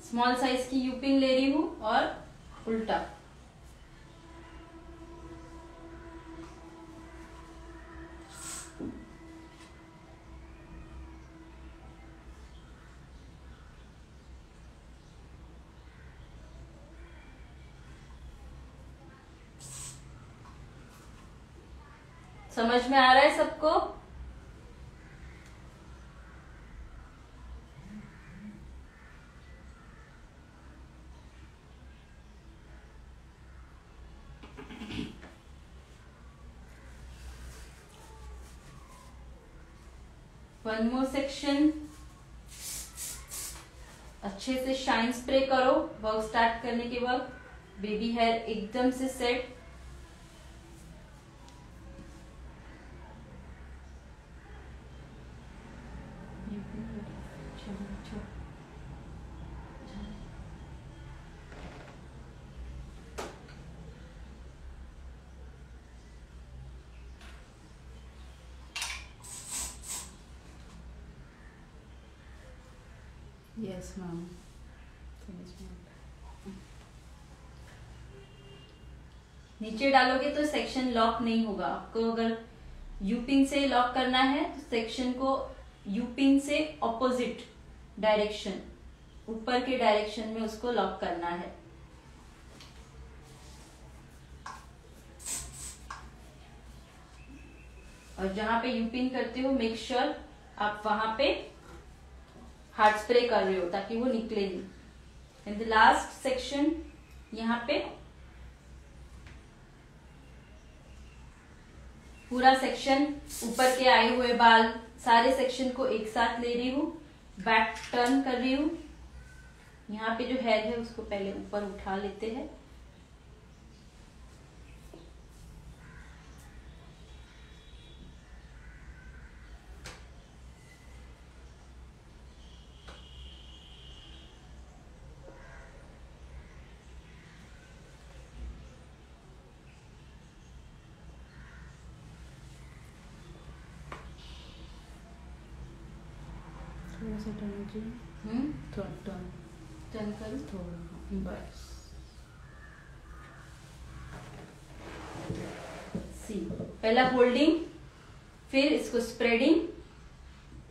स्मॉल साइज की यूपिंग ले रही हूं और उल्टा। समझ में आ रहा है सबको? One more section. अच्छे से शाइन स्प्रे करो वर्क स्टार्ट करने के वक्त। बेबी हेयर एकदम से सेट। Yes ma'am. नीचे डालोगे तो सेक्शन लॉक नहीं होगा। आपको अगर यूपिंग से लॉक करना है तो सेक्शन को यूपिंग से ऑपोजिट डायरेक्शन, ऊपर के डायरेक्शन में उसको लॉक करना है। और जहां पे यूपिंग करते हो मेक श्योर आप वहां पे हार्ड स्प्रे कर रहे हो ताकि वो निकले नहीं। एंड द लास्ट सेक्शन, यहाँ पे पूरा सेक्शन, ऊपर के आए हुए बाल सारे सेक्शन को एक साथ ले रही हूँ, बैक टर्न कर रही हूँ। यहाँ पे जो हेयर है उसको पहले ऊपर उठा लेते हैं। थोड़ा सा टर्न कीजिए। थोड़ा टर्न करो थोड़ा बस। सी पहला होल्डिंग, फिर इसको स्प्रेडिंग।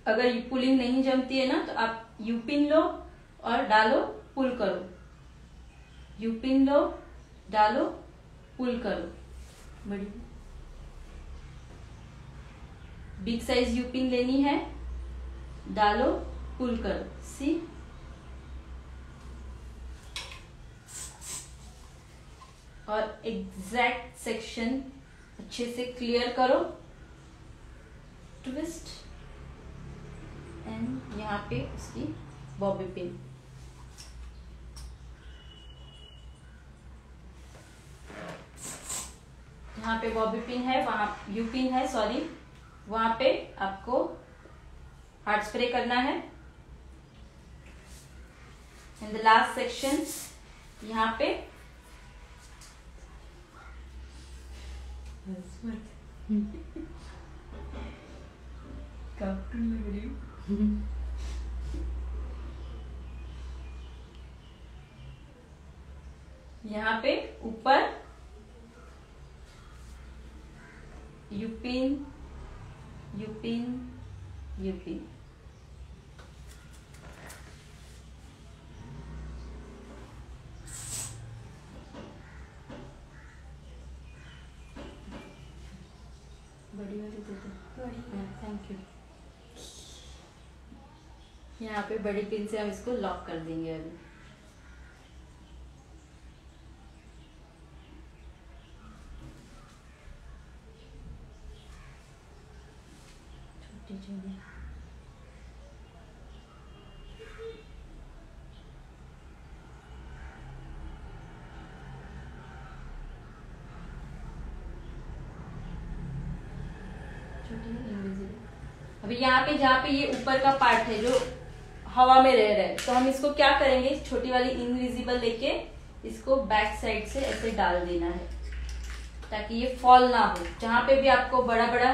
अगर पुलिंग नहीं जमती है ना तो आप यूपिन लो और डालो, पुल करो। यूपिन लो, डालो, पुल करो। बड़ी बिग साइज यूपिन लेनी है, डालो, पुल करो। सी और एग्जैक्ट सेक्शन अच्छे से क्लियर करो। ट्विस्ट एंड यहाँ पे उसकी बॉबी पिन। यहाँ पे बॉबी पिन है, वहां यू पिन है, सॉरी, वहां पे आपको हार्ड स्प्रे करना है। इन द लास्ट सेक्शन यहाँ पे यहाँ पे ऊपर यूपिन यूपिन यूपिन। बड़ी वाली दे दो। Thank you. यहाँ पे बड़ी पिन से हम इसको लॉक कर देंगे अभी। छोटी छोटी अभी यहाँ पे जहाँ पे ये ऊपर का पार्ट है जो हवा में रह रहा है, तो हम इसको क्या करेंगे, छोटी वाली इनविजिबल लेके इसको बैक साइड से ऐसे डाल देना है ताकि ये फॉल ना हो। जहां पे भी आपको बड़ा बड़ा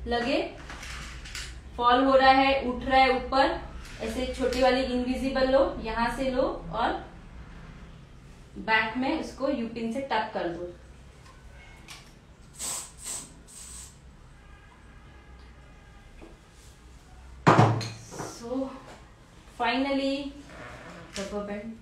लगे फॉल हो रहा है, उठ रहा है ऊपर, ऐसे छोटी वाली इनविजिबल लो, यहां से लो और बैक में इसको यूपिन से टक कर दो। सो फाइनली रबर बैंड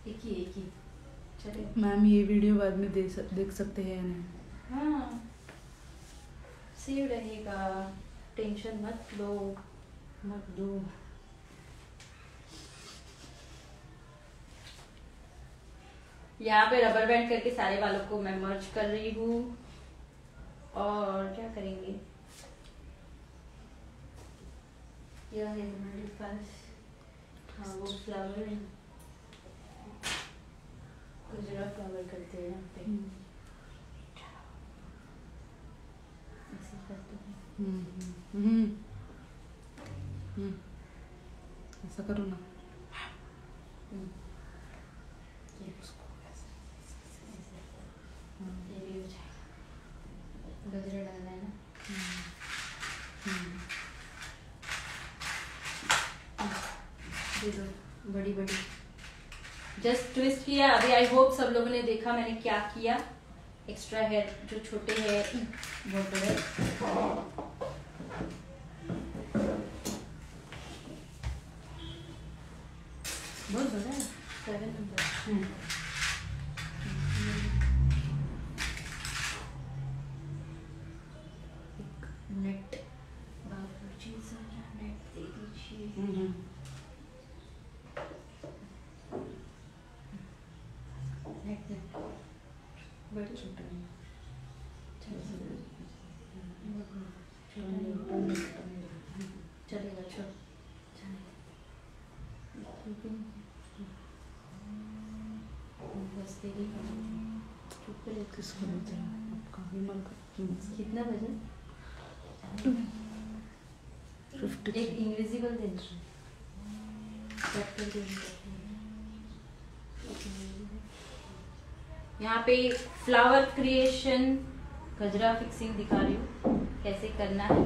एक ही चले। मैम ये वीडियो बाद में देख सकते हैं या नहीं? हाँ सेव रहेगा, टेंशन मत लो मत लो। यहाँ पे रबर बैंड करके सारे बालों को मैं मर्ज कर रही हूँ। और क्या करेंगे, यह है हमारे पास, हाँ वो फ्लावर है, गुजरा फ्लावर करते हैं यहाँ पे। ऐसे करते हैं। ऐसा करो ना। ये भी हो जाएगा। गजरा डालना है ना। दे दो बड़ी बड़ी, जस्ट ट्विस्ट किया। अभी आई होप सब लोगों ने देखा मैंने क्या किया। एक्स्ट्रा हेयर जो छोटे है बहुत बड़े, बहुत बड़ा है 7 नंबर। नेट बाबूजी जरा नेट दे दीजिए। नेट नेट बड़ी छोटा नहीं चलेगा, छोड़ बस तेरी किसको लेते हैं आपका विमल का? कितना वजन? 50। एक इनविजिबल दे दो। यहाँ पे फ्लावर क्रिएशन गजरा फिक्सिंग दिखा रही हूँ कैसे करना है।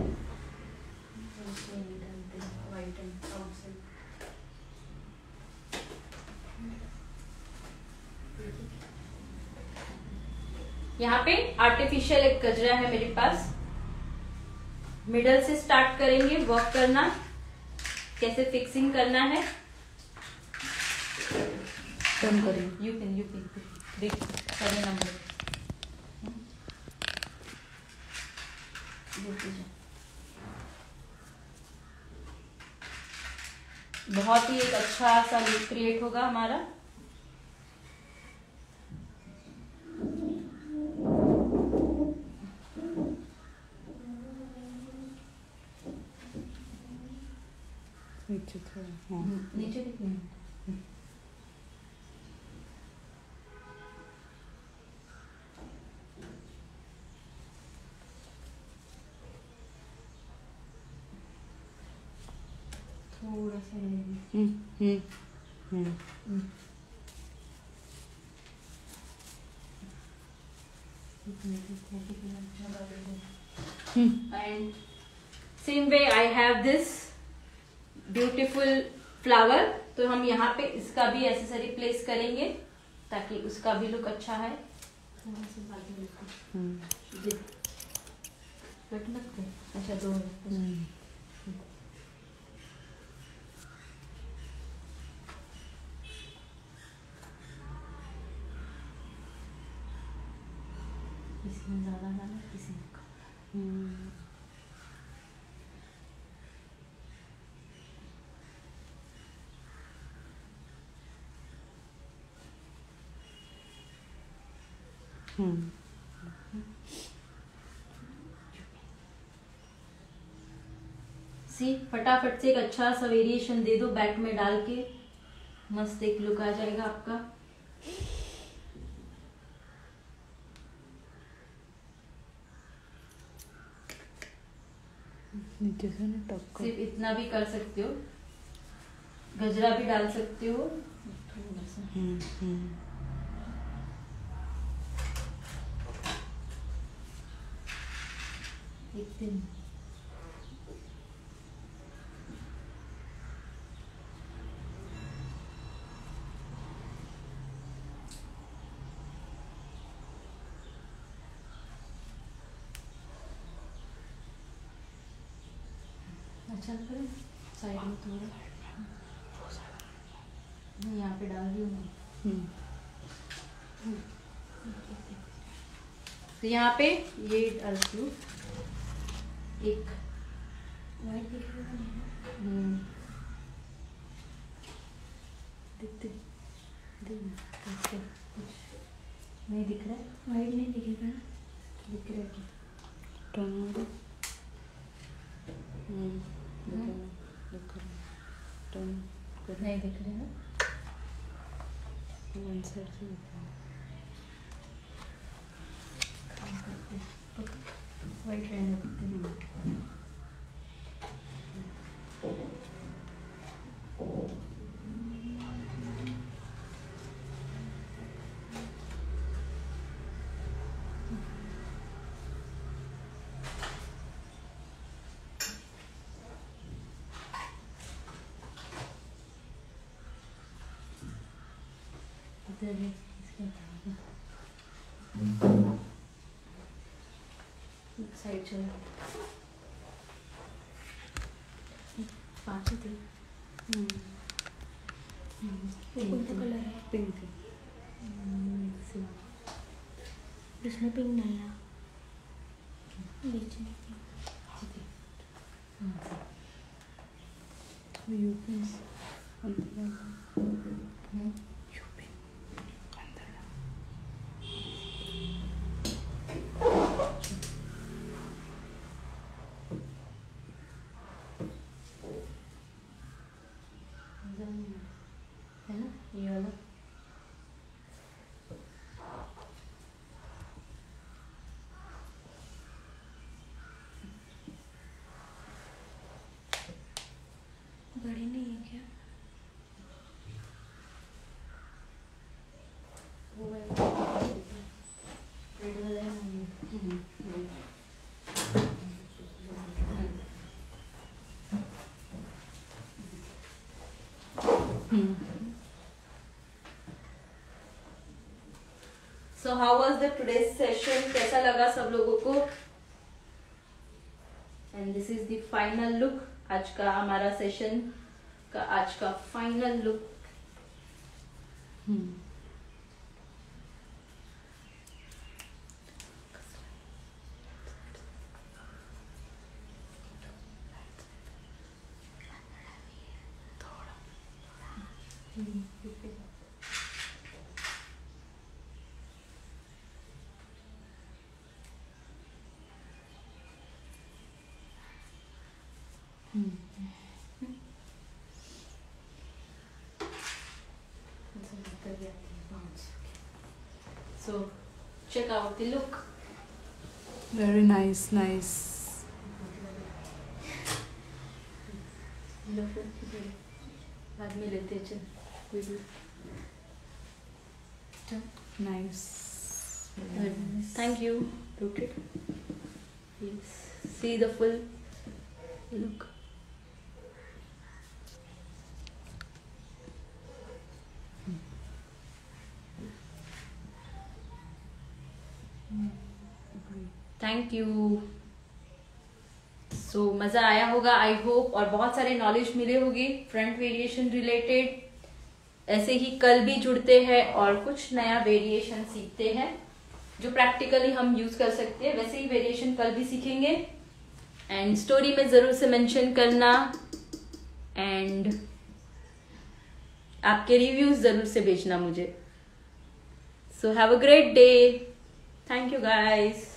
वाइट एंड आउटसाइड यहाँ पे आर्टिफिशियल एक गजरा है मेरे पास। मिडल से स्टार्ट करेंगे वर्क करना, कैसे फिक्सिंग करना है। टर्न करेंगे। यूपिन देख 7 नंबर बहुत ही एक अच्छा सा लुक क्रिएट होगा हमारा। नीचे थोड़ा, हाँ नीचे दिखने थोड़ा सा and same way I have this beautiful flower, तो हम यहाँ पे इसका भी एसेसरी प्लेस करेंगे ताकि उसका भी लुक अच्छा है। अच्छा 2 मिनट। इसमें ज्यादा डाला, इसमें कम। सी फटाफट से एक अच्छा सा वेरिएशन दे दो बैक में डाल के, मस्त एक लुक आ जाएगा आपका। नीचे से ना टक्कर। सिर्फ इतना भी कर सकते हो, गजरा भी डाल सकते हो थोड़ा सा। एक दिन अच्छा करें साइड में थोड़ा, मैं यहाँ पे डाल रही हूँ। तो यहाँ पे ये डालती हूँ एक वाइट दिखेगा नहीं दिख रहा है, वाइट नहीं दिखेगा ना? दिख रहा है क्या? टर्न नहीं दिख रहा है। वन साइड से वाइट रहने देते हैं। साइड चलो 5 ही थे। वो कौन सा कलर है? पिंक है। इसमें पिंक डालना बीच में। है ना ये वाला। बड़ी नहीं है क्या? वो वाला रेड वाला है ना। So how was the today's session? कैसा लगा सब लोगों को? And this is the final look. आज का हमारा सेशन का आज का final look. So check out the look. Very nice, nice. बाद में लेते हैं, चल कोई भी। Nice. Thank you. Yes. See the full Look. Thank you. So मजा आया होगा आई होप, और बहुत सारे नॉलेज मिले होंगे फ्रंट वेरिएशन रिलेटेड। ऐसे ही कल भी जुड़ते हैं और कुछ नया वेरिएशन सीखते हैं जो प्रैक्टिकली हम यूज कर सकते हैं। वैसे ही वेरिएशन कल भी सीखेंगे, एंड स्टोरी में जरूर से मेंशन करना, एंड आपके रिव्यूज जरूर से भेजना मुझे। So have a great day. Thank you guys.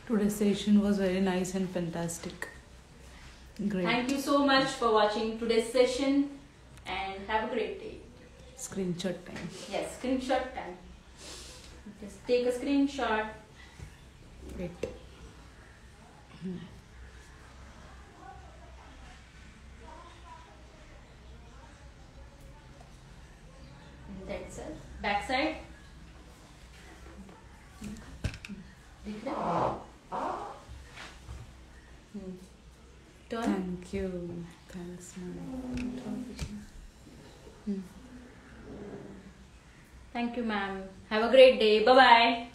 Today's session was very nice and fantastic. Great. Thank you so much for watching today's session and have a great day. Screenshot time. Yes, screenshot time. Just take a screenshot. Wait. That's it. Back side. दिख रहा है? Turn. Thank you. Thanks, ma'am. Thank you, ma'am. Have a great day. Bye bye.